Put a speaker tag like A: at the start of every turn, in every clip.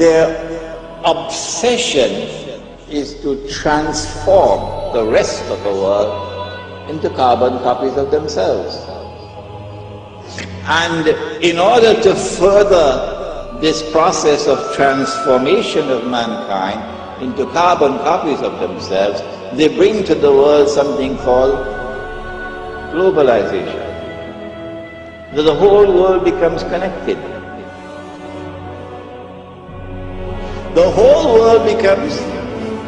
A: Their obsession is to transform the rest of the world into carbon copies of themselves. And in order to further this process of transformation of mankind into carbon copies of themselves, they bring to the world something called globalization. The whole world becomes connected. The whole world becomes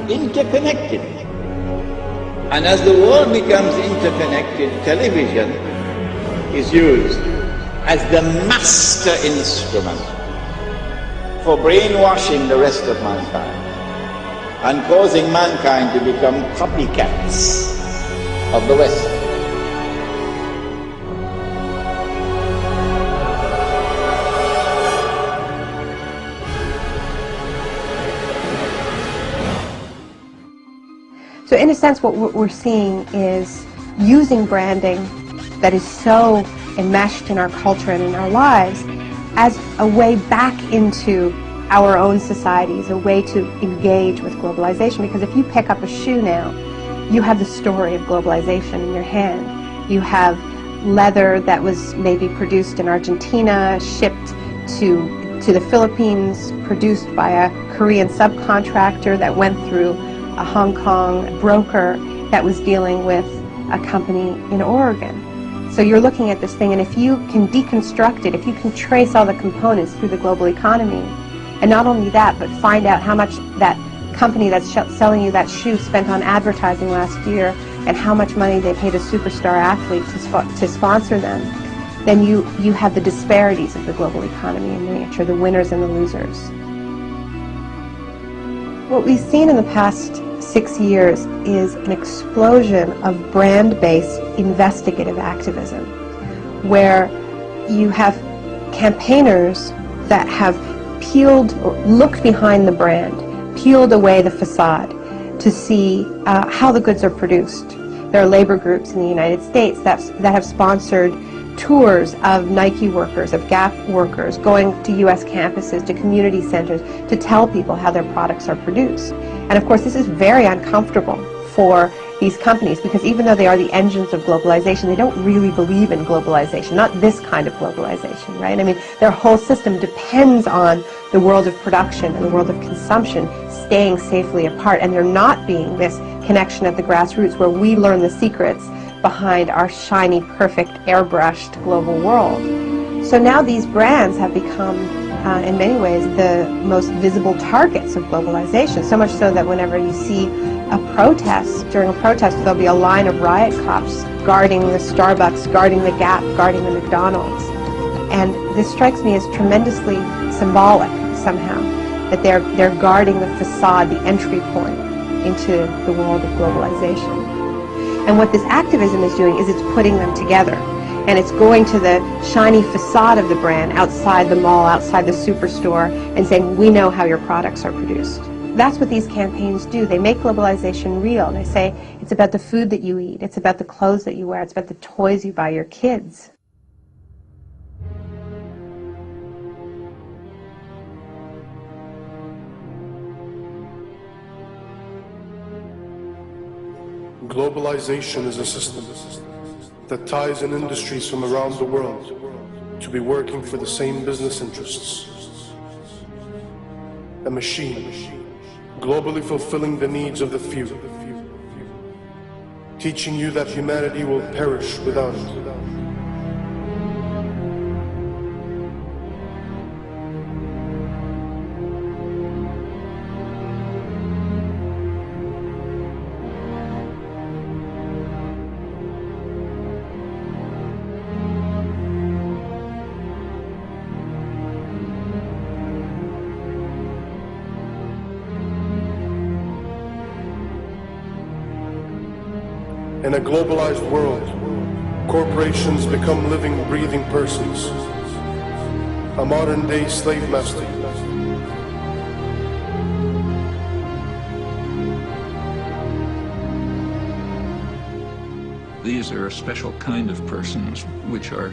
A: interconnected. And as the world becomes interconnected, television is used as the master instrument for brainwashing the rest of mankind and causing mankind to become copycats of the West.
B: So in a sense, what we're seeing is using branding that is so enmeshed in our culture and in our lives as a way back into our own societies, a way to engage with globalization. Because if you pick up a shoe now, you have the story of globalization in your hand. You have leather that was maybe produced in Argentina, shipped to the Philippines, produced by a Korean subcontractor that went through a Hong Kong broker that was dealing with a company in Oregon. So you're looking at this thing, and if you can deconstruct it, if you can trace all the components through the global economy, and not only that, but find out how much that company that's selling you that shoe spent on advertising last year, and how much money they paid a superstar athlete to sponsor them, then you have the disparities of the global economy in miniature, the winners and the losers. What we've seen in the past 6 years is an explosion of brand-based investigative activism, where you have campaigners that have peeled or looked behind the brand, peeled away the facade to see how the goods are produced. There are labor groups in the United States that have sponsored tours of Nike workers, of Gap workers, going to U.S. campuses, to community centers, to tell people how their products are produced. And of course, this is very uncomfortable for these companies, because even though they are the engines of globalization, they don't really believe in globalization, not this kind of globalization, right? I mean, their whole system depends on the world of production and the world of consumption staying safely apart, and there not being this connection at the grassroots where we learn the secrets behind our shiny, perfect, airbrushed global world. So now these brands have become, in many ways, the most visible targets of globalization, so much so that whenever you see a protest, during a protest, there'll be a line of riot cops guarding the Starbucks, guarding the Gap, guarding the McDonald's. And this strikes me as tremendously symbolic, somehow, that they're guarding the facade, the entry point into the world of globalization. And what this activism is doing is it's putting them together. And it's going to the shiny facade of the brand outside the mall, outside the superstore, and saying, we know how your products are produced. That's what these campaigns do. They make globalization real. They say, it's about the food that you eat, it's about the clothes that you wear, it's about the toys you buy your kids.
C: Globalization is a system that ties in industries from around the world to be working for the same business interests. A machine, globally fulfilling the needs of the few, teaching you that humanity will perish without it. In a globalized world, corporations become living, breathing persons, a modern-day slave master.
D: These are a special kind of persons which are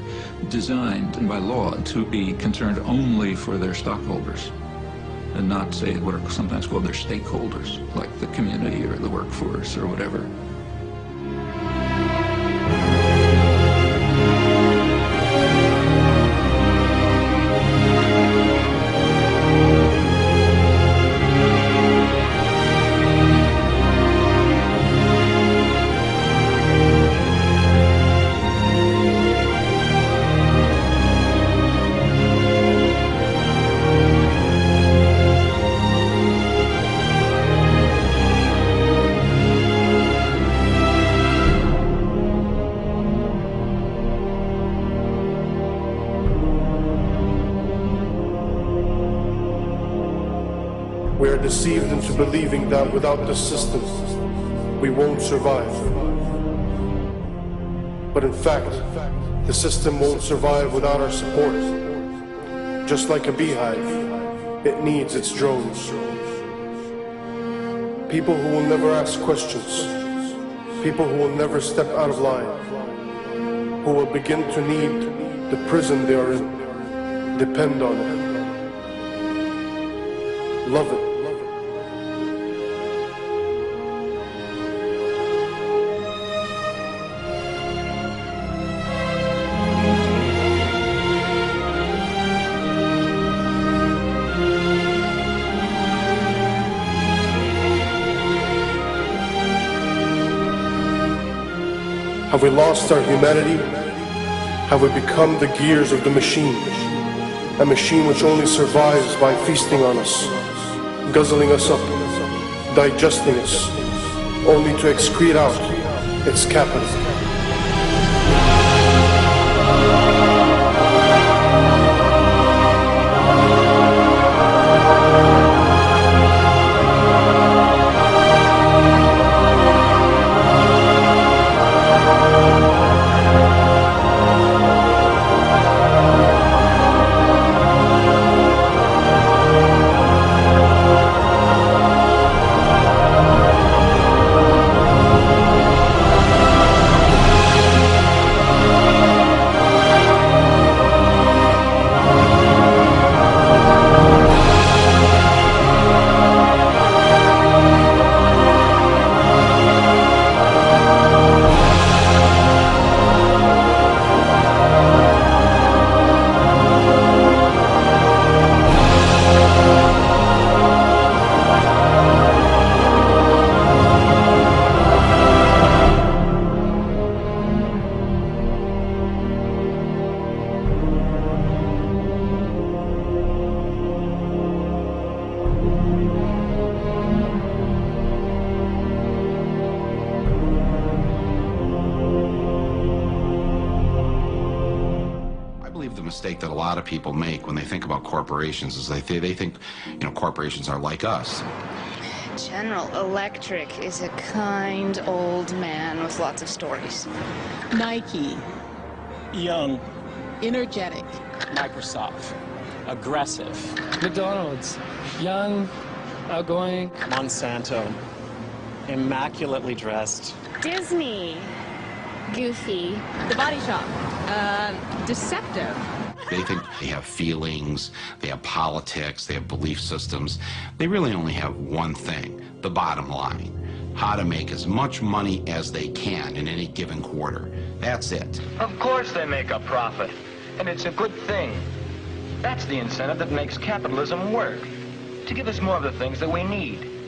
D: designed by law to be concerned only for their stockholders. and not say what are sometimes called their stakeholders, like the community or the workforce or whatever.
C: We are deceived into believing that without the system, we won't survive. But in fact, the system won't survive without our support. Just like a beehive, it needs its drones. People who will never ask questions, people who will never step out of line, who will begin to need the prison they are in, depend on it, love it. Have we lost our humanity? Have we become the gears of the machine? A machine which only survives by feasting on us, guzzling us up, digesting us, only to excrete out its capital.
E: The mistake that a lot of people make when they think about corporations is they think, corporations are like us.
F: General Electric is a kind old man with lots of stories.
G: Nike,
H: Young.
G: energetic.
H: Microsoft. Aggressive.
G: McDonald's, young, outgoing.
H: Monsanto. Immaculately dressed.
F: Disney, goofy.
G: The Body Shop, deceptive.
E: They think they have feelings, they have politics, they have belief systems. They really only have one thing, the bottom line. How to make as much money as they can in any given quarter. That's it.
I: Of course they make a profit, and it's a good thing. That's the incentive that makes capitalism work, to give us more of the things that we need.